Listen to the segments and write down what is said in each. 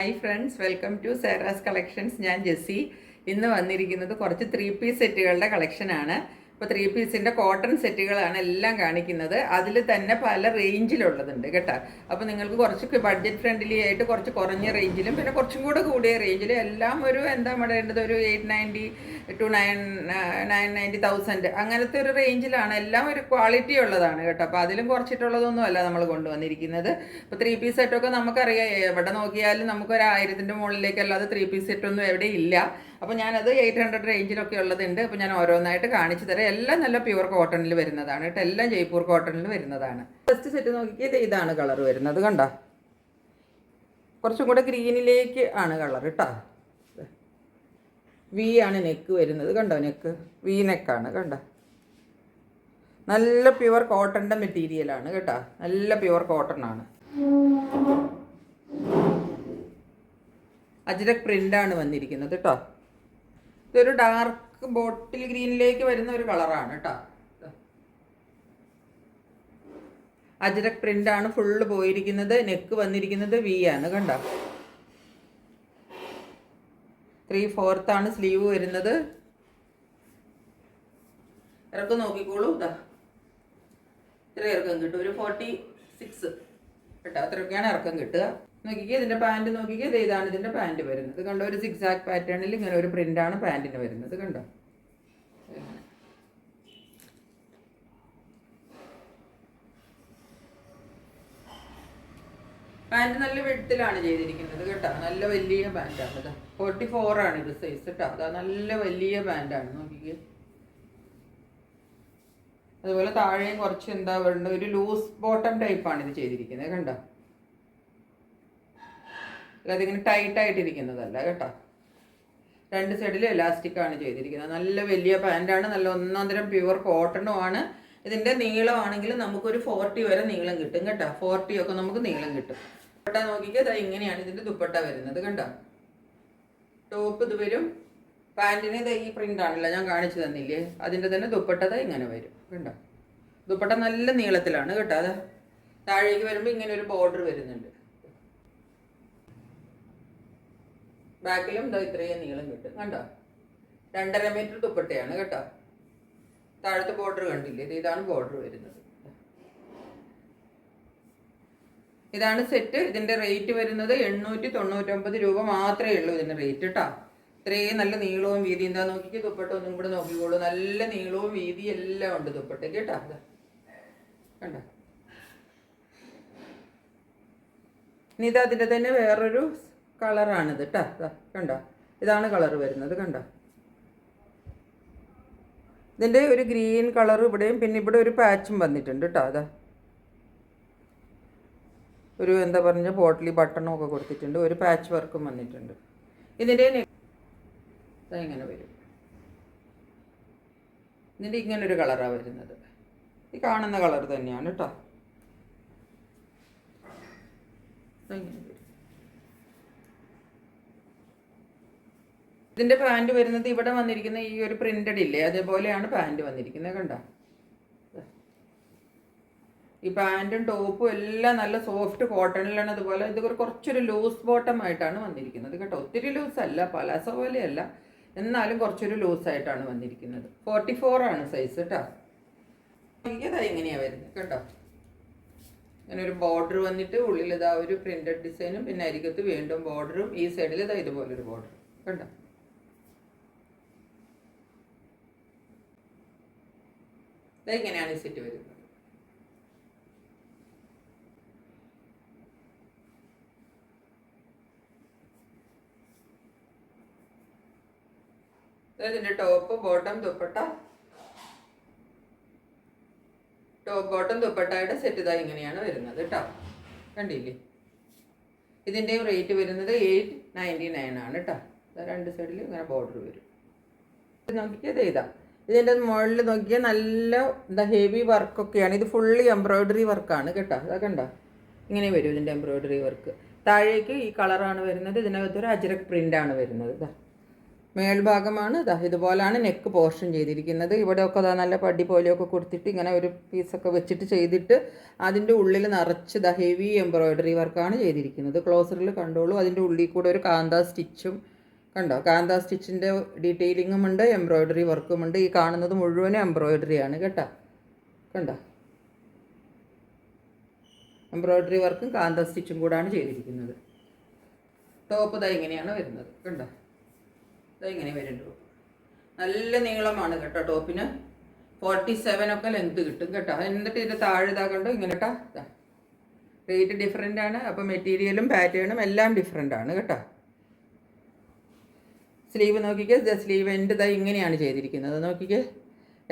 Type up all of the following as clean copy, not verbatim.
Hi friends, welcome to Sera's collections. ഞാൻ ജെസ്സി. ഇന്ന് വന്നിരിക്കുന്നത് കുറച്ച് 3 പീസ് സെറ്റുകളുടെ കളക്ഷനാണ്. ഇപ്പോൾ 3 പീസിൻ്റെ കോട്ടൺ സെറ്റുകളാണ് എല്ലാം കാണിക്കുന്നത്. അതിൽ തന്നെ പല റേഞ്ചിലുള്ളതുണ്ട് കേട്ടോ. അപ്പോൾ നിങ്ങൾക്ക് കുറച്ച് ബഡ്ജറ്റ് ഫ്രണ്ട്ലി ആയിട്ട് കുറച്ച് കുറഞ്ഞ റേഞ്ചിലും പിന്നെ കുറച്ചും കൂടെ കൂടിയ റേഞ്ചിലും എല്ലാം ഒരു എന്താ പറയേണ്ടത്, ഒരു 890 ടു 990,000 അങ്ങനത്തെ ഒരു റേഞ്ചിലാണ്. എല്ലാം ഒരു ക്വാളിറ്റി ഉള്ളതാണ് കേട്ടോ. അപ്പോൾ അതിലും കുറച്ചിട്ടുള്ളതൊന്നും അല്ല നമ്മൾ കൊണ്ടുവന്നിരിക്കുന്നത്. ഇപ്പോൾ 3 പീസ് സെറ്റൊക്കെ നമുക്കറിയാം, എവിടെ നോക്കിയാലും നമുക്കൊരു 1000-ൻ്റെ മുകളിലേക്കല്ലാതെ 3 പീസ് സെറ്റൊന്നും എവിടെ ഇല്ല. അപ്പോൾ ഞാനത് 800 റേഞ്ചിലൊക്കെ ഉള്ളതുണ്ട്. അപ്പോൾ ഞാൻ ഓരോന്നായിട്ട് കാണിച്ചു തരാം. എല്ലാം നല്ല പ്യുവർ കോട്ടണിൽ വരുന്നതാണ് കേട്ടോ. എല്ലാം ജയ്പൂർ കോട്ടണിൽ വരുന്നതാണ്. ഫസ്റ്റ് സെറ്റ് നോക്കിയത് ഇതാണ് കളർ വരുന്നത്, കണ്ടോ? കുറച്ചും കൂടെ ഗ്രീനിലേക്ക് ആണ് കളർ കേട്ടോ. വി ആണ് നെക്ക് വരുന്നത്, കണ്ടോ? നെക്ക് വി നെക്കാണ്, കണ്ടോ? നല്ല പ്യുവർ കോട്ടണിൻ്റെ മെറ്റീരിയലാണ് കേട്ടോ. നല്ല പ്യുവർ കോട്ടൺ ആണ്. അജ്രക് പ്രിൻ്റാണ് വന്നിരിക്കുന്നത് കേട്ടോ. ഇതൊരു ഡാർക്ക് ബോട്ടിൽ ഗ്രീനിലേക്ക് വരുന്ന ഒരു കളറാണ് കേട്ടോ. അജ്രക് പ്രിൻ്റാണ് ഫുള്ള് പോയിരിക്കുന്നത്. നെക്ക് വന്നിരിക്കുന്നത് വി ആണ്, കണ്ടോ? 3/4 ആണ് സ്ലീവ് വരുന്നത്. ഇറക്കം നോക്കിക്കോളൂ, ഇതാ ഇത്ര ഇറക്കം കിട്ടും, ഒരു 46 കേട്ടോ. അത്രയൊക്കെയാണ് ഇറക്കം കിട്ടുക. നോക്കിക്കേ, ഇതിൻ്റെ പാൻറ്റ് നോക്കിക്കേ, ഇതാണ് ഇതിൻ്റെ പാൻറ്റ് വരുന്നത്, കണ്ടോ? ഒരു സിക്സാക് പാറ്റേണിൽ ഇങ്ങനെ ഒരു പ്രിൻ്റാണ് പാൻറ്റിന് വരുന്നത്, കണ്ടോ? പാൻറ്റ് നല്ല വെട്ടിലാണ് ചെയ്തിരിക്കുന്നത് കേട്ടോ. നല്ല വലിയ പാൻറ്റാണ്. ഇതാ 44 ആണ് ഇത് സൈസ് കേട്ടോ. അതാ നല്ല വലിയ പാൻറ്റാണ്, നോക്കിക്കേ. അതുപോലെ താഴെയും കുറച്ച് എന്താ പറയുന്നത്, ഒരു ലൂസ് ബോട്ടം ടൈപ്പാണ് ഇത് ചെയ്തിരിക്കുന്നത്, കണ്ടോ? അല്ലാതെ ഇങ്ങനെ ടൈറ്റായിട്ടിരിക്കുന്നതല്ല കേട്ടോ. രണ്ട് സൈഡിൽ എലാസ്റ്റിക്കാണ് ചെയ്തിരിക്കുന്നത്. നല്ല വലിയ പാൻറ്റാണ്, നല്ല ഒന്നാന്തരം പ്യുവർ കോട്ടണും ആണ്. ഇതിൻ്റെ നീളമാണെങ്കിൽ നമുക്കൊരു 40 വരെ നീളം കിട്ടും കേട്ടോ. 40 ഒക്കെ നമുക്ക് നീളം കിട്ടും. ദുപ്പട്ട നോക്കിക്കുക, ഇതാ ഇങ്ങനെയാണ് ഇതിൻ്റെ ദുപ്പട്ട വരുന്നത്, കണ്ടോ? ടോപ്പ് ഇത് വരും, പാൻറ്റിന് ഇത് ഈ പ്രിൻ്റ് ആണല്ലോ ഞാൻ കാണിച്ചു തന്നില്ലേ, അതിൻ്റെ തന്നെ ദുപ്പട്ട ഇങ്ങനെ വരും, കണ്ടോ? ദുപ്പട്ട നല്ല നീളത്തിലാണ് കേട്ടോ. അത് താഴേക്ക് വരുമ്പോൾ ഇങ്ങനെ ഒരു ബോർഡർ വരുന്നുണ്ട്. ബാക്കിലും ഇതാ ഇത്രയും നീളം കിട്ടും, കണ്ടോ? 2.5 മീറ്റർ ദുപ്പട്ടയാണ് കേട്ടോ. താഴത്തെ ബോർഡർ കണ്ടില്ലേ, ഇതാണ് ബോർഡർ വരുന്നത്. ഇതാണ് സെറ്റ്. ഇതിൻ്റെ റേറ്റ് വരുന്നത് 899 രൂപ മാത്രമേ ഉള്ളൂ ഇതിൻ്റെ റേറ്റ് കേട്ടോ. ഇത്രയും നല്ല നീളവും വീതി, എന്താ നോക്കിക്കോ, ദുപ്പട്ട ഒന്നും കൂടെ നോക്കിക്കോളൂ. നല്ല നീളവും വീതി എല്ലാം ഉണ്ട് ദുപ്പട്ടയ്ക്ക് കേട്ടോ. കണ്ടോ? ഇനി ഇത് അതിൻ്റെ തന്നെ വേറൊരു കളറാണിത് കേട്ടോ. കണ്ടോ? ഇതാണ് കളർ വരുന്നത്, കണ്ടോ? ഇതിൻ്റെ ഒരു ഗ്രീൻ കളർ ഇവിടെയും, പിന്നെ ഇവിടെ ഒരു പാച്ചും വന്നിട്ടുണ്ട് കേട്ടോ. അതാ ഒരു എന്താ പറഞ്ഞ പോട്ടലി ബട്ടണും ഒക്കെ കൊടുത്തിട്ടുണ്ട്. ഒരു പാച്ച് വർക്കും വന്നിട്ടുണ്ട്. ഇതിൻ്റെ ഇങ്ങനെ വരും. ഇതിൻ്റെ ഇങ്ങനൊരു കളറാണ് വരുന്നത്. ഈ കാണുന്ന കളർ തന്നെയാണ് കേട്ടോ. ഇങ്ങനെ വരും. ഇതിൻ്റെ പാൻറ്റ് വരുന്നത് ഇവിടെ വന്നിരിക്കുന്ന ഈ ഒരു പ്രിൻ്റഡ് ഇല്ലേ, അതേപോലെയാണ് പാൻറ്റ് വന്നിരിക്കുന്നത്, കണ്ടോ? ഈ പാൻറ്റും ടോപ്പും എല്ലാം നല്ല സോഫ്റ്റ് കോട്ടണിലാണ്. അതുപോലെ ഇത് കുറച്ചൊരു ലൂസ് ബോട്ടം ആയിട്ടാണ് വന്നിരിക്കുന്നത് കേട്ടോ. ഒത്തിരി ലൂസല്ല, പലാസ പോലെയല്ല, എന്നാലും കുറച്ചൊരു ലൂസായിട്ടാണ് വന്നിരിക്കുന്നത്. 44 ആണ് സൈസ് കേട്ടോ. ഇതാ ഇങ്ങനെയാണ് വരുന്നത്, കേട്ടോ? ഇങ്ങനെ ഒരു ബോർഡർ വന്നിട്ട് ഉള്ളിൽ ഇതാ ഒരു പ്രിൻ്റഡ് ഡിസൈനും, പിന്നെ അരികത്ത് വീണ്ടും ബോർഡറും, ഈ സൈഡിൽ ഇതാ ഇതുപോലൊരു ബോർഡർ, കണ്ടോ? ഇങ്ങനെയാണ് ഈ സെറ്റ് വരുന്നത്. ഇതിൻ്റെ top bottom dupatta, top bottom ദുപ്പട്ടയുടെ സെറ്റ് ഇതാ ഇങ്ങനെയാണ് വരുന്നത് കേട്ടോ. കണ്ടില്ലേ? ഇതിൻ്റെയും റേറ്റ് വരുന്നത് 899 ആണ് കേട്ടോ. രണ്ട് സൈഡിൽ ഇങ്ങനെ ബോർഡർ വരും. നോക്കിയത് ഇതാ. ഇതിൻ്റെ മുകളിൽ നോക്കിയാൽ നല്ല എന്താ ഹെവി വർക്കൊക്കെയാണ്. ഇത് ഫുള്ളി എംബ്രോയ്ഡറി വർക്കാണ് കേട്ടോ. അതൊക്കെ കണ്ടോ? ഇങ്ങനെ വരും ഇതിൻ്റെ എംബ്രോയ്ഡറി വർക്ക്. താഴേക്ക് ഈ കളറാണ് വരുന്നത്. ഇതിനകത്തൊരു അജ്രക് പ്രിൻ്റാണ് വരുന്നത്. ഇതാ മേൽഭാഗമാണ് ഇതാ ഇതുപോലാണ് നെക്ക് പോർഷൻ ചെയ്തിരിക്കുന്നത്. ഇവിടെയൊക്കെ അതാ നല്ല പടി പോലെയൊക്കെ കൊടുത്തിട്ട് ഇങ്ങനെ ഒരു പീസൊക്കെ വെച്ചിട്ട് ചെയ്തിട്ട് അതിൻ്റെ ഉള്ളിൽ നിറച്ച് ഇതാ ഹെവി എംബ്രോയ്ഡറി വർക്കാണ് ചെയ്തിരിക്കുന്നത്. ക്ലോസറിൽ കണ്ടോളൂ. അതിൻ്റെ ഉള്ളിൽ കൂടെ ഒരു കാന്ത സ്റ്റിച്ചും കണ്ടോ, കാന്ത സ്റ്റിച്ചിൻ്റെ ഡീറ്റെയിലിങ്ങും ഉണ്ട്, എംബ്രോയ്ഡറി വർക്കും ഉണ്ട്. ഈ കാണുന്നത് മുഴുവനും എംബ്രോയ്ഡറിയാണ് കേട്ടോ. കണ്ടോ, എംബ്രോയ്ഡറി വർക്കും കാന്ത സ്റ്റിച്ചും കൂടാണ് ചെയ്തിരിക്കുന്നത്. ടോപ്പ് ഇതാ ഇങ്ങനെയാണ് വരുന്നത്. കണ്ടോ, ഇതാ ഇങ്ങനെ വരുന്നുള്ളൂ. നല്ല നീളമാണ് കേട്ടോ ടോപ്പിന്. 47 ഒക്കെ ലെങ്ത് കിട്ടും കേട്ടോ. എന്നിട്ട് ഇതിൻ്റെ താഴെ ഇതാ കണ്ടോ ഇങ്ങനെ കേട്ടോ. ഇതാ റേറ്റ് ഡിഫറെൻ്റ് ആണ്. അപ്പോൾ മെറ്റീരിയലും പാറ്റേണും എല്ലാം ഡിഫറെൻ്റ് ആണ് കേട്ടോ. സ്ലീവ് നോക്കിക്കേ, സ്ലീവ് എൻഡ് ഇതാ ഇങ്ങനെയാണ് ചെയ്തിരിക്കുന്നത്. നോക്കിക്കേ,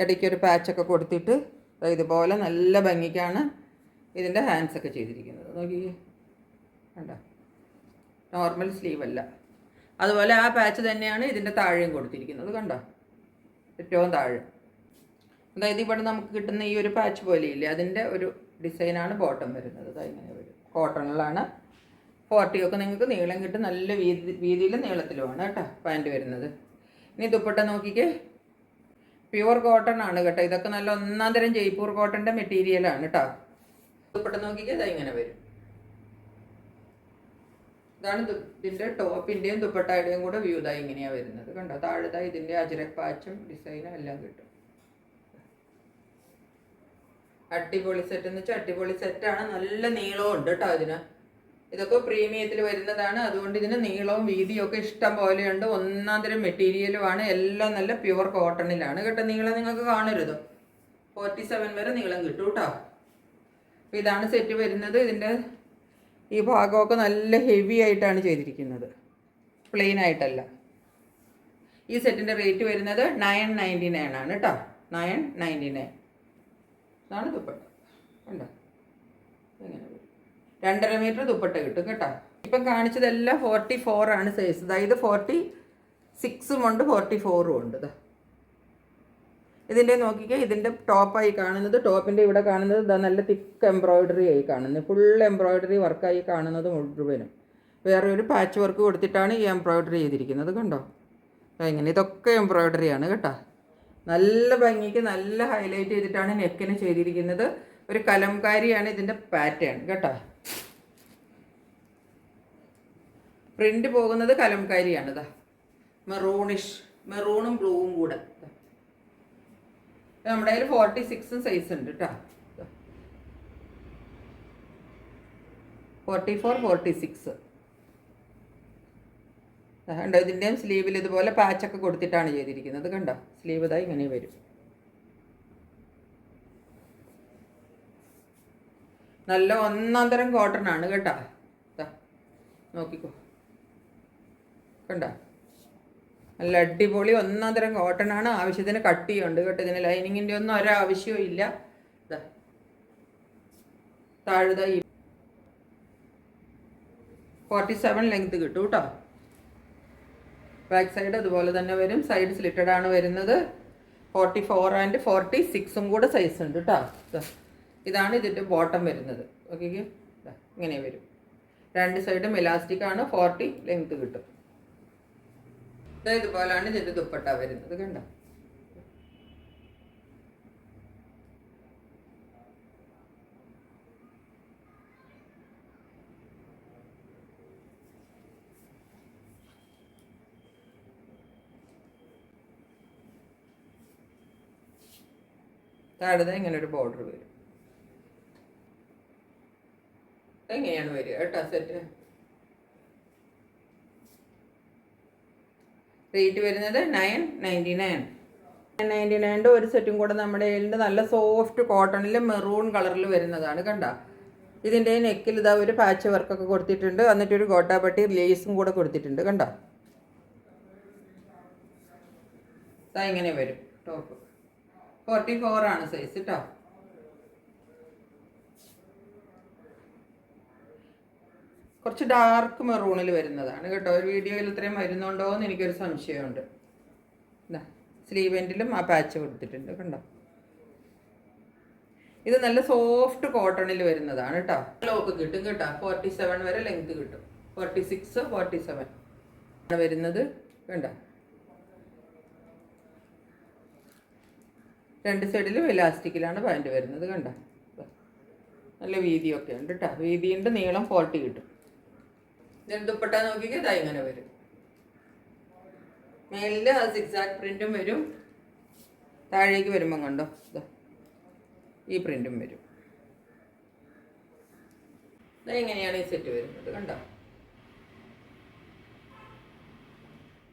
ഇടയ്ക്കൊരു പാച്ചൊക്കെ കൊടുത്തിട്ട് ഇതുപോലെ നല്ല ഭംഗിക്കാണ് ഇതിൻ്റെ ഹാൻഡ്സൊക്കെ ചെയ്തിരിക്കുന്നത്. നോക്കിക്കേ, കണ്ടോ, നോർമൽ സ്ലീവ് അല്ല. അതുപോലെ ആ പാച്ച് തന്നെയാണ് ഇതിൻ്റെ താഴെയും കൊടുത്തിരിക്കുന്നത്. കണ്ടോ, ഏറ്റവും താഴെ അതായത് ഇവിടെ നമുക്ക് കിട്ടുന്ന ഈ ഒരു പാച്ച് പോലെയില്ലേ, അതിൻ്റെ ഒരു ഡിസൈനാണ് ബോട്ടം വരുന്നത്. അതായത് ഇങ്ങനെ വരും. കോട്ടണിലാണ്. 40 ഒക്കെ നിങ്ങൾക്ക് നീളം കിട്ടും. നല്ല വീതിയിലും നീളത്തിലുമാണ് കേട്ടോ പാൻറ്റ് വരുന്നത്. ഇനി ദുപ്പട്ട നോക്കിക്കേ, പ്യുവർ കോട്ടൺ ആണ് കേട്ടോ. ഇതൊക്കെ നല്ല ഒന്നാം തരം ജയ്പൂർ കോട്ടൻ്റെ മെറ്റീരിയലാണ് കേട്ടോ. ദുപ്പട്ട നോക്കിക്കേ, ഇതാ ഇങ്ങനെ വരും. ഇതാണ് ഇതിൻ്റെ ടോപ്പിൻ്റെയും ദുപ്പട്ടയുടെയും കൂടെ വ്യൂ ഇതായി ഇങ്ങനെയാണ് വരുന്നത്. കണ്ടോ, താഴെതായി ഇതിൻ്റെ അജ്രക് പാച്ചും ഡിസൈനും എല്ലാം കിട്ടും. അടിപൊളി സെറ്റ് എന്ന് വെച്ചാൽ അടിപൊളി സെറ്റാണ്. നല്ല നീളവും ഉണ്ട് കേട്ടോ ഇതിന്. ഇതൊക്കെ പ്രീമിയത്തിൽ വരുന്നതാണ്. അതുകൊണ്ട് ഇതിന് നീളവും വീതിയും ഒക്കെ ഇഷ്ടം പോലെയുണ്ട്. ഒന്നാം തരം മെറ്റീരിയലുമാണ്. എല്ലാം നല്ല പ്യുവർ കോട്ടണിലാണ് കേട്ടോ. നീളം നിങ്ങൾക്ക് കാണരുത്. 47 വരെ നീളം കിട്ടും കേട്ടോ. അപ്പോൾ ഇതാണ് സെറ്റ് വരുന്നത്. ഇതിൻ്റെ ഈ ഭാഗമൊക്കെ നല്ല ഹെവി ആയിട്ടാണ് ചെയ്തിരിക്കുന്നത്, പ്ലെയിൻ ആയിട്ടല്ല. ഈ സെറ്റിൻ്റെ റേറ്റ് വരുന്നത് 999 ആണ് കേട്ടോ. 999 ഇതാണ് ദുപ്പട്ട. കണ്ടോ, എങ്ങനെ വരും. 2.5 മീറ്റർ ദുപ്പട്ട കിട്ടും കേട്ടോ. ഇപ്പം കാണിച്ചതെല്ലാം 44 ആണ് സൈസ്. അതായത് 46ഉം ഉണ്ട് 44ഉം ഉണ്ട്. ഇതിൻ്റെ നോക്കിക്കേ, ഇതിൻ്റെ ടോപ്പായി കാണുന്നത്, ടോപ്പിൻ്റെ ഇവിടെ കാണുന്നത് ഇതാ നല്ല തിക്ക് എംബ്രോയ്ഡറി ആയി കാണുന്നത്. ഫുൾ എംബ്രോയ്ഡറി വർക്കായി കാണുന്നത് മുഴുവനും. വേറെ ഒരു പാച്ച് വർക്ക് കൊടുത്തിട്ടാണ് ഈ എംബ്രോയ്ഡറി ചെയ്തിരിക്കുന്നത്. കണ്ടോ, ഇങ്ങനെ ഇതൊക്കെ എംബ്രോയ്ഡറിയാണ് കേട്ടോ. നല്ല ഭംഗിക്ക് നല്ല ഹൈലൈറ്റ് ചെയ്തിട്ടാണ് നെക്കിന് ചെയ്തിരിക്കുന്നത്. ഒരു കലംകാരിയാണ് ഇതിൻ്റെ പാറ്റേൺ കേട്ടോ. പ്രിൻ്റ് പോകുന്നത് കലംകാരിയാണ്. ഇതാ മെറൂണിഷ്, മെറൂണും ബ്ലൂവും കൂടെ. നമ്മുടെ കയ്യിൽ 46ഉം സൈസ് ഉണ്ട് കേട്ടോ. 44, 46 കണ്ടോ. ഇതിൻ്റെയും സ്ലീവിൽ ഇതുപോലെ പാച്ചൊക്കെ കൊടുത്തിട്ടാണ് ചെയ്തിരിക്കുന്നത്. കണ്ടോ, സ്ലീവ് ഇതായി ഇങ്ങനെ വരും. നല്ല ഒന്നാം തരം കോട്ടൺ ആണ് കേട്ടോ. നോക്കിക്കോ, കണ്ടോ, നല്ല അടിപൊളി ഒന്നാം തരം കോട്ടൺ ആണ്. ആവശ്യത്തിന് കട്ടിയുണ്ട് കേട്ടോ. ഇതിന് ലൈനിങ്ങിൻ്റെ ഒന്നും ഒരാവശ്യവും ഇല്ല. താഴെ 47 ലെങ്ത് കിട്ടും കേട്ടോ. ബാക്ക് സൈഡ് അതുപോലെ തന്നെ വരും. സൈഡ് സ്ലിറ്റഡ് ആണ് വരുന്നത്. 44 ആൻഡ് 46ഉം കൂടെ സൈസ് ഉണ്ട് കേട്ടോ. ഇതാണ് ഇതിൻ്റെ ബോട്ടം വരുന്നത്. ഓക്കെ, ഇങ്ങനെ വരും. 2 സൈഡും ഇലാസ്റ്റിക് ആണ്. 40 ലെങ്ത് കിട്ടും. ഇതുപോലാണ് ഇതിൻ്റെ ദുപ്പട്ട വരുന്നത്. കണ്ടോ, താഴെ ഇങ്ങനെ ഒരു ബോർഡർ വരും. എങ്ങനെയാണ് വരിക കേട്ടോ സെറ്റ്. റേറ്റ് വരുന്നത് 999. 999 ഒരു സെറ്റും കൂടെ നമ്മുടെ കയ്യിലുണ്ട്. നല്ല സോഫ്റ്റ് കോട്ടണിൽ മെറൂൺ കളറിൽ വരുന്നതാണ്. കണ്ടോ, ഇതിൻ്റെ നെക്കിൽ ഇതാ ഒരു പാച്ച് വർക്കൊക്കെ കൊടുത്തിട്ടുണ്ട്. എന്നിട്ടൊരു ഗോട്ടാപ്പട്ടി ലേസും കൂടെ കൊടുത്തിട്ടുണ്ട്. കണ്ടോ, ഇതാ ഇങ്ങനെ വരും ടോപ്പ്. 44 ആണ് സൈസ് കേട്ടോ. കുറച്ച് ഡാർക്ക് മെറൂണിൽ വരുന്നതാണ് കേട്ടോ. ഒരു വീഡിയോയിൽ ഇത്രയും വരുന്നുണ്ടോ എന്ന് എനിക്കൊരു സംശയമുണ്ട്. ഇതാ സ്ലീവ് എൻഡിലും ആ പാച്ച് കൊടുത്തിട്ടുണ്ട്. കണ്ടോ, ഇത് നല്ല സോഫ്റ്റ് കോട്ടണിൽ വരുന്നതാണ് കേട്ടോ. ലോക്ക് കിട്ടും കേട്ടോ. 47 വരെ ലെങ്ത് കിട്ടും. 46, 47 ആണ് വരുന്നത്. കണ്ടോ, രണ്ട് സൈഡിലും ഇലാസ്റ്റിക്കിലാണ് പാൻറ്റ് വരുന്നത്. കണ്ടോ, നല്ല വീതിയൊക്കെ ഉണ്ട് കേട്ടോ. വീതിയുണ്ട്, നീളം 40 കിട്ടും. ഇതിന് ദുപ്പട്ട നോക്കിക്കേ, ഇതാ ഇങ്ങനെ വരും. മേലിൽ ആ സിക്സാക്ട് പ്രിൻറ്റും വരും. താഴേക്ക് വരുമ്പം കണ്ടോ, ഇതാ ഈ പ്രിൻറ്റും വരും. ഇതാ ഇങ്ങനെയാണ് ഈ സെറ്റ് വരുന്നത്. കണ്ടോ,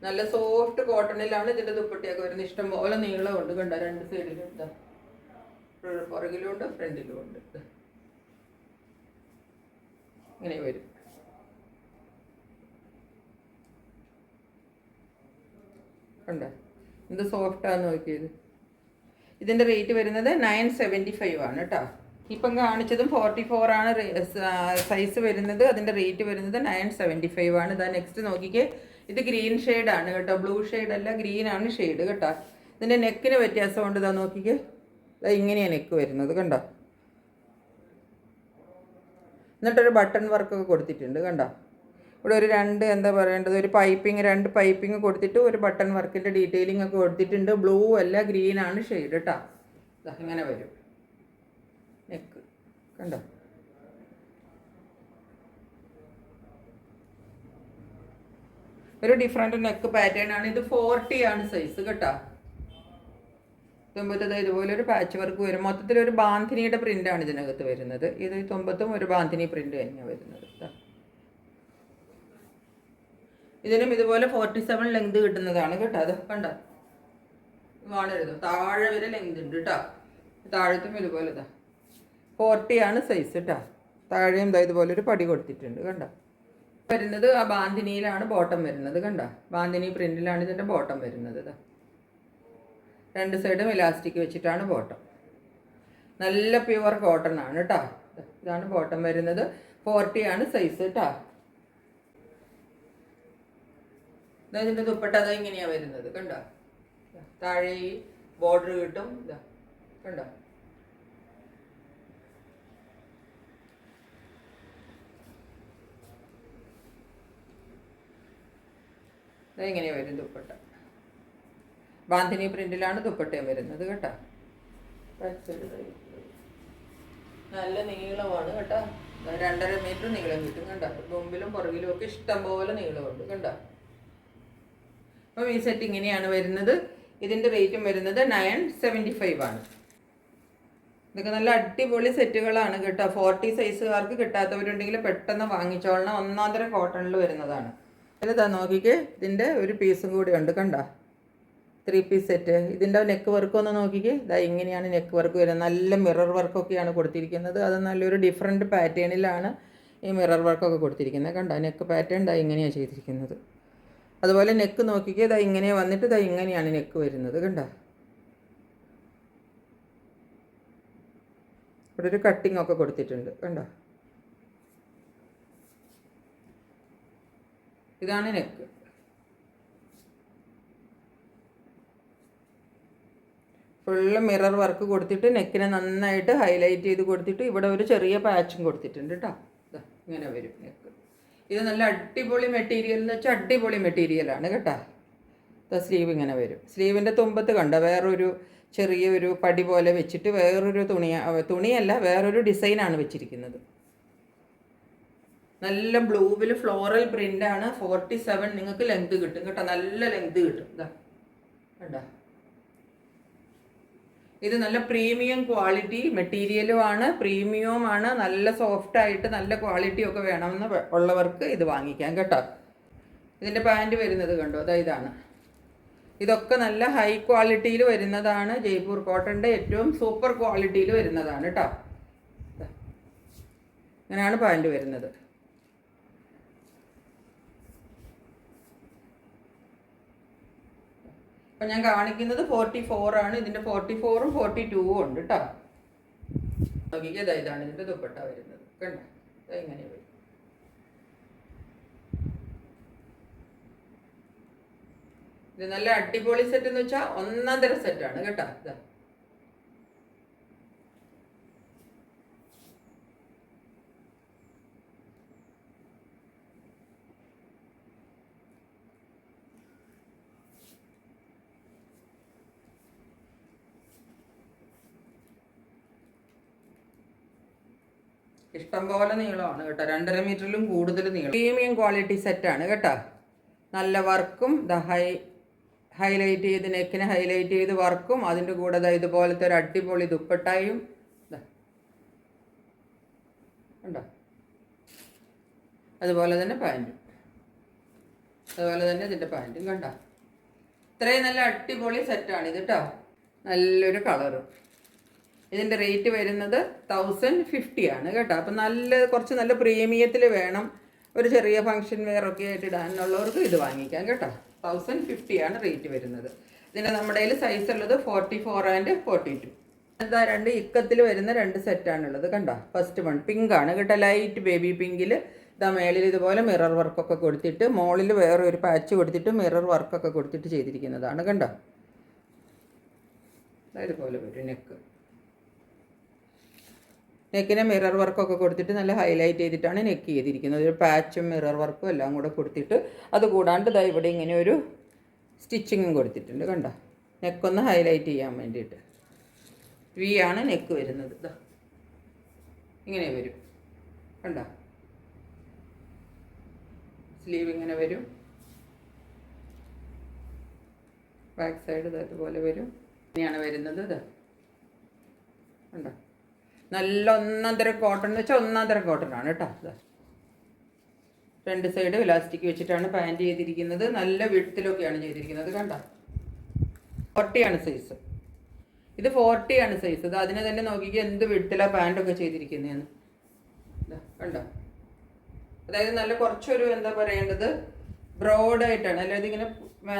നല്ല സോഫ്റ്റ് കോട്ടണിലാണ് ഇതിൻ്റെ ദുപ്പട്ടയൊക്കെ വരുന്നത്. ഇഷ്ടം പോലെ നീളമുണ്ട്. കണ്ടോ, രണ്ട് സൈഡിലും ഇതാ, പുറകിലും ഉണ്ട് ഫ്രണ്ടിലും ഉണ്ട്. ഇങ്ങനെ വരും. കണ്ടോ എന്ത് സോഫ്റ്റാന്ന് നോക്കിയത്. ഇതിൻ്റെ റേറ്റ് വരുന്നത് 975 ആണ് കേട്ടോ. ഇപ്പം കാണിച്ചതും 44 ആണ് സൈസ് വരുന്നത്. അതിൻ്റെ റേറ്റ് വരുന്നത് 975 ആണ്. ഇതാ നെക്സ്റ്റ് നോക്കിക്കേ, ഇത് ഗ്രീൻ ഷെയ്ഡാണ് കേട്ടോ, ബ്ലൂ ഷെയ്ഡല്ല, ഗ്രീനാണ് ഷെയ്ഡ് കേട്ടോ. ഇതിൻ്റെ നെക്കിന് വ്യത്യാസമുണ്ട്. ഇതാ നോക്കിക്കേ, ഇതാ ഇങ്ങനെയാണ് നെക്ക് വരുന്നത്. കണ്ടോ, എന്നിട്ടൊരു ബട്ടൺ വർക്കൊക്കെ കൊടുത്തിട്ടുണ്ട്. കണ്ടോ, ഇവിടെ ഒരു എന്താ പറയേണ്ടത്, ഒരു രണ്ട് പൈപ്പിംഗ് കൊടുത്തിട്ട് ഒരു ബട്ടൺ വർക്കിൻ്റെ ഡീറ്റെയിലിംഗ് ഒക്കെ കൊടുത്തിട്ടുണ്ട്. ബ്ലൂ അല്ല, ഗ്രീനാണ് ഷെയ്ഡ് കേട്ടോ. ഇങ്ങനെ വരും നെക്ക്. കണ്ടോ, ഒരു ഡിഫറെൻറ്റ് നെക്ക് പാറ്റേൺ ആണ്. ഇത് 40 ആണ് സൈസ് കേട്ടോ. തുമ്പത്ത് ഇതുപോലെ ഒരു പാച്ച് വർക്ക് വരും. മൊത്തത്തിലൊരു ബാന്തിനിയുടെ പ്രിൻ്റാണ് ഇതിനകത്ത് വരുന്നത്. ഇത് തുമ്പത്തും ഒരു ബാന്തിനി പ്രിൻ്റ് തന്നെയാണ് വരുന്നത്. ഇതിനും ഇതുപോലെ 47 ലെങ്ത് കിട്ടുന്നതാണ് കേട്ടോ. അത് കണ്ടോ, കാണരുത്, താഴെ വരെ ലെങ്ത് ഉണ്ട് കേട്ടോ. താഴത്തും ഇതുപോലെ ഇതാ 40 ആണ് സൈസ് കേട്ടോ. താഴെയും ഇതാ ഇതുപോലെ ഒരു പടി കൊടുത്തിട്ടുണ്ട്. കണ്ടോ, വരുന്നത് ആ ബാന്തിനിയിലാണ് ബോട്ടം വരുന്നത്. കണ്ടോ, ബാന്തിനി പ്രിന്റിലാണ് ഇതിൻ്റെ ബോട്ടം വരുന്നത്. ഇതാ രണ്ട് സൈഡും ഇലാസ്റ്റിക് വെച്ചിട്ടാണ് ബോട്ടം. നല്ല പ്യുവർ കോട്ടൺ ആണ് കേട്ടോ. ഇതാണ് ബോട്ടം വരുന്നത്. 40 ആണ് സൈസ് കേട്ടോ. ഇതിൻ്റെ ദുപ്പട്ട അത് ഇങ്ങനെയാണ് വരുന്നത്. കണ്ടോ, താഴെ ഈ ബോർഡർ കിട്ടും. ഇതാ കണ്ടോ, ഇതെങ്ങനെയാണ് വരും ദുപ്പട്ട. ബാന്തിനി പ്രിന്റിലാണ് ദുപ്പട്ടയും വരുന്നത് കേട്ടോ. നല്ല നീളമാണ് കേട്ടോ. 2.5 മീറ്റർ നീളം കിട്ടും. കണ്ടോ, മുമ്പിലും പുറകിലും ഒക്കെ ഇഷ്ടം പോലെ നീളമുണ്ട്. കണ്ടോ, അപ്പം ഈ സെറ്റ് ഇങ്ങനെയാണ് വരുന്നത്. ഇതിൻ്റെ റേറ്റും വരുന്നത് 975 ആണ്. ഇതൊക്കെ നല്ല അടിപൊളി സെറ്റുകളാണ് കേട്ടോ. 40 സൈസുകാർക്ക് കിട്ടാത്തവരുണ്ടെങ്കിൽ പെട്ടെന്ന് വാങ്ങിച്ചോളണം. ഒന്നാന്തരം കോട്ടണിൽ വരുന്നതാണ്. ഇതാ നോക്കിക്കേ, ഇതിൻ്റെ ഒരു പീസും കൂടി ഉണ്ട്. കണ്ടോ, 3 പീസ് സെറ്റ്. ഇതിൻ്റെ നെക്ക് വർക്ക് ഒന്ന് നോക്കിക്കേ. ഇതാ ഇങ്ങനെയാണ് നെക്ക് വർക്ക് വരുന്നത്. നല്ല മിറർ വർക്കൊക്കെയാണ് കൊടുത്തിരിക്കുന്നത്. അത് നല്ലൊരു ഡിഫറെൻറ്റ് പാറ്റേണിലാണ് ഈ മിറർ വർക്കൊക്കെ കൊടുത്തിരിക്കുന്നത്. കണ്ടോ, നെക്ക് പാറ്റേൺ ഇതാ ഇങ്ങനെയാണ് ചെയ്തിരിക്കുന്നത്. അതുപോലെ നെക്ക് നോക്കിക്കേ, ഇതാ ഇങ്ങനെ വന്നിട്ട് ഇതാ ഇങ്ങനെയാണ് നെക്ക് വരുന്നത്. കണ്ടോ, ഇവിടെ ഒരു കട്ടിംഗ് ഒക്കെ കൊടുത്തിട്ടുണ്ട്. കണ്ടോ, ഇതാണ് നെക്ക്. ഫുള്ള് മിറർ വർക്ക് കൊടുത്തിട്ട് നെക്കിനെ നന്നായിട്ട് ഹൈലൈറ്റ് ചെയ്ത് കൊടുത്തിട്ട് ഇവിടെ ഒരു ചെറിയ പാച്ചും കൊടുത്തിട്ടുണ്ട് കേട്ടോ. ഇങ്ങനെ വരും നെക്ക്. ഇത് നല്ല അടിപൊളി മെറ്റീരിയൽ എന്ന് വെച്ചാൽ അടിപൊളി മെറ്റീരിയലാണ് കേട്ടോ. സ്ലീവ് ഇങ്ങനെ വരും. സ്ലീവിൻ്റെ തുമ്പത്ത് കണ്ടോ, വേറൊരു ചെറിയൊരു പടി പോലെ വെച്ചിട്ട് വേറൊരു തുണിയല്ല, വേറൊരു ഡിസൈനാണ് വെച്ചിരിക്കുന്നത്. നല്ല ബ്ലൂവിൽ ഫ്ലോറൽ പ്രിൻ്റാണ്. 47 നിങ്ങൾക്ക് ലെങ്ത് കിട്ടും കേട്ടോ. നല്ല ലെങ്ത് കിട്ടും. ഇതാ കണ്ടോ, ഇത് നല്ല പ്രീമിയം ക്വാളിറ്റി മെറ്റീരിയലുമാണ്, പ്രീമിയവുമാണ്. നല്ല സോഫ്റ്റായിട്ട് നല്ല ക്വാളിറ്റിയൊക്കെ വേണമെന്ന് ഉള്ളവർക്ക് ഇത് വാങ്ങിക്കാം കേട്ടോ. ഇതിൻ്റെ പാൻറ്റ് വരുന്നത് കണ്ടോ, ഇതാണ്. ഇതൊക്കെ നല്ല ഹൈ ക്വാളിറ്റിയിൽ വരുന്നതാണ്. ജയ്പൂർ കോട്ടൻ്റെ ഏറ്റവും സൂപ്പർ ക്വാളിറ്റിയിൽ വരുന്നതാണ് കേട്ടോ. ഇങ്ങനെയാണ് പാൻറ്റ് വരുന്നത്. അപ്പം ഞാൻ കാണിക്കുന്നത് 44 ആണ്. ഇതിൻ്റെ 44ഉം 42ഉം ഉണ്ട് കേട്ടോ. നോക്കിക്കേ, ഇതാണ് ഇതിൻ്റെ ദുപ്പട്ട വരുന്നത്. കണ്ടോ, ഇങ്ങനെ വരും. ഇത് നല്ല അടിപൊളി സെറ്റ് എന്ന് വെച്ചാൽ ഒന്നാന്തര സെറ്റാണ് കേട്ടോ. ഇതാ ഇഷ്ടംപോലെ നീളമാണ് കേട്ടോ, 2.5 മീറ്ററിലും കൂടുതൽ നീളം. പ്രീമിയം ക്വാളിറ്റി സെറ്റാണ് കേട്ടോ. നല്ല വർക്കും ഹൈലൈറ്റ് ചെയ്ത് നെക്കിനെ ഹൈലൈറ്റ് ചെയ്ത് വർക്കും, അതിൻ്റെ കൂടെ ഇതുപോലത്തെ ഒരു അടിപൊളി ദുപ്പട്ടായും ഉണ്ടോ. അതുപോലെ തന്നെ പാൻറ്റും, അതുപോലെ തന്നെ ഇതിൻ്റെ പാൻറ്റും കണ്ടോ. ഇത്രയും നല്ല അടിപൊളി സെറ്റാണ് ഇത് കേട്ടോ. നല്ലൊരു കളറും. ഇതിൻ്റെ റേറ്റ് വരുന്നത് 1050 ആണ് കേട്ടോ. അപ്പം കുറച്ച് നല്ല പ്രീമിയത്തിൽ വേണം, ഒരു ചെറിയ ഫംഗ്ഷൻ വെയറൊക്കെ ആയിട്ട് ഇടാനുള്ളവർക്ക് ഇത് വാങ്ങിക്കാം കേട്ടോ. 1050 ആണ് റേറ്റ് വരുന്നത്. ഇതിൻ്റെ നമ്മുടെ കയ്യിൽ സൈസ് ഉള്ളത് 44 ആൻഡ് 42. എന്താ 2 ഇക്കത്തിൽ വരുന്ന 2 സെറ്റാണുള്ളത് കണ്ടോ. ഫസ്റ്റ് വൺ പിങ്ക് ആണ് കേട്ടോ, ലൈറ്റ് ബേബി പിങ്കിൽ. ഇതാ മേളിൽ ഇതുപോലെ മിറർ വർക്കൊക്കെ കൊടുത്തിട്ട്, മുകളിൽ വേറെ ഒരു പാച്ച് കൊടുത്തിട്ട് മിറർ വർക്കൊക്കെ കൊടുത്തിട്ട് ചെയ്തിരിക്കുന്നതാണ് കണ്ടോ. ഇതുപോലെ വരും നെക്കിനെ മിറർ വർക്കൊക്കെ കൊടുത്തിട്ട് നല്ല ഹൈലൈറ്റ് ചെയ്തിട്ടാണ് നെക്ക് ചെയ്തിരിക്കുന്നത്. ഒരു പാച്ചും മിറർ വർക്കും എല്ലാം കൂടെ കൊടുത്തിട്ട്, അത് കൂടാണ്ട് ഇതാ ഇവിടെ ഇങ്ങനെ ഒരു സ്റ്റിച്ചിങ്ങും കൊടുത്തിട്ടുണ്ട് കണ്ടോ, നെക്കൊന്ന് ഹൈലൈറ്റ് ചെയ്യാൻ വേണ്ടിയിട്ട്. വി ആണ് നെക്ക് വരുന്നത്. ഇതാ ഇങ്ങനെ വരും കണ്ടോ. സ്ലീവ് ഇങ്ങനെ വരും, ബാക്ക് സൈഡ് ഇതുപോലെ വരും. ഇങ്ങനെയാണ് വരുന്നത്. ഇതാ കണ്ടോ, നല്ല 1.5 കോട്ടൺ എന്ന് വെച്ചാൽ 1.5 കോട്ടൺ ആണ് കേട്ടോ. ഇതാ 2 സൈഡ് ഇലാസ്റ്റിക് വെച്ചിട്ടാണ് പാൻറ് ചെയ്തിരിക്കുന്നത്. നല്ല വിഡ്ത്തിലൊക്കെയാണ് ചെയ്തിരിക്കുന്നത് കണ്ടോ. 40 ആണ് സൈസ്. ഇത് 40 ആണ് സൈസ്. ഇത് അതിനെ തന്നെ നോക്കിക്കുക എന്ത് വിഡ്ത്തിലാണ് പാൻറ്റൊക്കെ ചെയ്തിരിക്കുന്നതെന്ന്. ഇതാ കണ്ടോ. അതായത് നല്ല കുറച്ചൊരു എന്താ പറയേണ്ടത്, ബ്രോഡായിട്ടാണ്. അല്ലാതെ ഇങ്ങനെ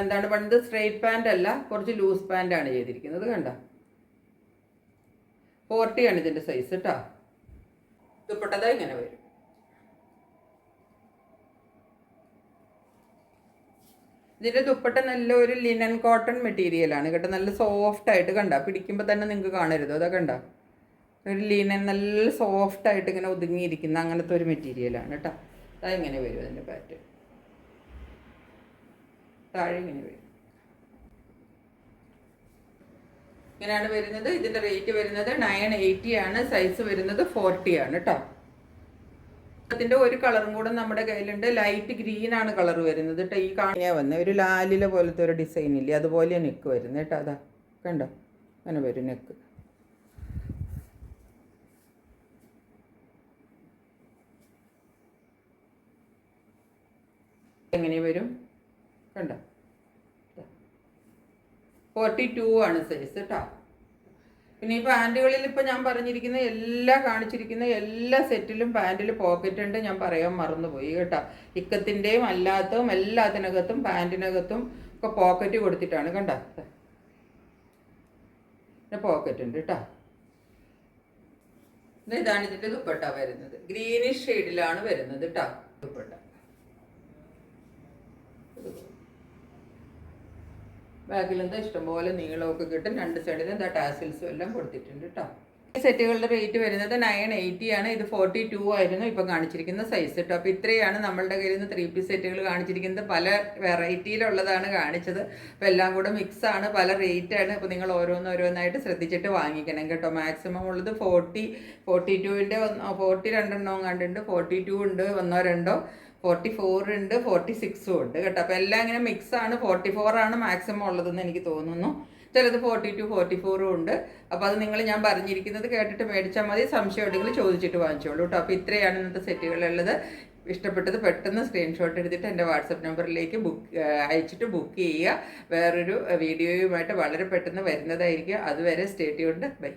എന്താണ് പണ്ട് സ്ട്രെയിറ്റ് പാൻറ് അല്ല, കുറച്ച് ലൂസ് പാൻറ്റാണ് ചെയ്തിരിക്കുന്നത് കണ്ടോ. 40 ആണ് ഇതിൻ്റെ സൈസ് കേട്ടോ. ദുപ്പട്ട ഇങ്ങനെ വരും. ഇതിൻ്റെ ദുപ്പട്ട നല്ല ഒരു ലിനൻ കോട്ടൺ മെറ്റീരിയലാണ് കേട്ടോ. നല്ല സോഫ്റ്റ് ആയിട്ട് കണ്ടോ, പിടിക്കുമ്പോൾ തന്നെ നിങ്ങൾക്ക് കാണരുത്. അതാ കണ്ടോ, ഒരു ലിനൻ നല്ല സോഫ്റ്റ് ആയിട്ട് ഇങ്ങനെ ഒതുങ്ങിയിരിക്കുന്ന അങ്ങനത്തെ ഒരു മെറ്റീരിയലാണ് കേട്ടോ. അതാ ഇങ്ങനെ വരും അതിൻ്റെ പാറ്റേൺ. താഴെ ഇങ്ങനെ വരും. ഇങ്ങനെയാണ് വരുന്നത്. ഇതിൻ്റെ റേറ്റ് വരുന്നത് 980 ആണ്. സൈസ് വരുന്നത് 40 ആണ് കേട്ടോ. അതിൻ്റെ ഒരു കളറും കൂടെ നമ്മുടെ കയ്യിലുണ്ട്. ലൈറ്റ് ഗ്രീൻ ആണ് കളർ വരുന്നത് കേട്ടോ. ഈ കാണിയാ വന്നത് ഒരു ലാലില പോലത്തെ ഒരു ഡിസൈൻ ഇല്ലേ, അതുപോലെ നെക്ക് വരുന്നത് കേട്ടോ. അതാ കണ്ടോ, അങ്ങനെ വരും നെക്ക്. എങ്ങനെ വരും കണ്ടോ. 42 ആണ് സൈസ് കേട്ടോ. പിന്നെ ഈ പാൻറ്റുകളിൽ ഇപ്പോൾ ഞാൻ പറഞ്ഞിരിക്കുന്ന കാണിച്ചിരിക്കുന്ന എല്ലാ സെറ്റിലും പാൻറ്റിൽ പോക്കറ്റ് ഉണ്ട്. ഞാൻ പറയാൻ മറന്നുപോയി കേട്ടോ. ഇക്കത്തിൻ്റെയും അല്ലാത്തതും എല്ലാത്തിനകത്തും പാൻറ്റിനകത്തും ഒക്കെ പോക്കറ്റ് കൊടുത്തിട്ടാണ് കണ്ടോ. പിന്നെ പോക്കറ്റ് ഉണ്ട് കേട്ടോ. ഇതാണ് ഇതിൻ്റെ ദുപ്പട്ട വരുന്നത്. ഗ്രീനിഷ് ഷെയ്ഡിലാണ് വരുന്നത് കേട്ടോ ദുപ്പട്ട. ബാക്കിൽ എന്താ ഇഷ്ടംപോലെ നീളമൊക്കെ കിട്ടും. 2 സൈഡിൽ എന്താ ടാസിൽസും എല്ലാം കൊടുത്തിട്ടുണ്ട് കേട്ടോ. ഈ സെറ്റുകളുടെ റേറ്റ് വരുന്നത് 980 ആണ്. ഇത് 42 ആയിരുന്നു ഇപ്പം കാണിച്ചിരിക്കുന്ന സൈസ് കേട്ടോ. അപ്പോൾ ഇത്രയാണ് നമ്മളുടെ കയ്യിൽ നിന്ന് 3 പീസ് സെറ്റുകൾ കാണിച്ചിരിക്കുന്നത്. പല വെറൈറ്റിയിലുള്ളതാണ് കാണിച്ചത്. അപ്പോൾ എല്ലാം കൂടെ മിക്സ് ആണ്, പല റേറ്റാണ്. അപ്പോൾ നിങ്ങൾ ഓരോന്നായിട്ട് ശ്രദ്ധിച്ചിട്ട് വാങ്ങിക്കണം കേട്ടോ. മാക്സിമം ഉള്ളത് 42ൻ്റെ 40 2 കണ്ടുണ്ട്, 42 ഉണ്ട് 1 2, 44 ഉണ്ട്, 46 ഉണ്ട് കേട്ടോ. അപ്പോൾ എല്ലാം ഇങ്ങനെ മിക്സ് ആണ്. 44 ആണ് മാക്സിമം ഉള്ളതെന്ന് എനിക്ക് തോന്നുന്നു. ചിലത് 42 44 ഉണ്ട്. അപ്പോൾ അത് ഞാൻ പറഞ്ഞിരിക്കുന്നത് കേട്ടിട്ട് മേടിച്ചാൽ മതി. സംശയം ഉണ്ടെങ്കിൽ ചോദിച്ചിട്ട് വാങ്ങിച്ചോളൂ കേട്ടോ. അപ്പോൾ ഇത്രയാണ് ഇന്നത്തെ സെറ്റുകളുള്ളത്. ഇഷ്ടപ്പെട്ടത് പെട്ടെന്ന് സ്ക്രീൻഷോട്ട് എടുത്തിട്ട് എൻ്റെ വാട്സപ്പ് നമ്പറിലേക്ക് അയച്ചിട്ട് ബുക്ക് ചെയ്യുക. വേറൊരു വീഡിയോയുമായിട്ട് വളരെ പെട്ടെന്ന് വരുന്നതായിരിക്കും. അതുവരെ സ്റ്റേ ട്യൂൺഡ്. ബൈ.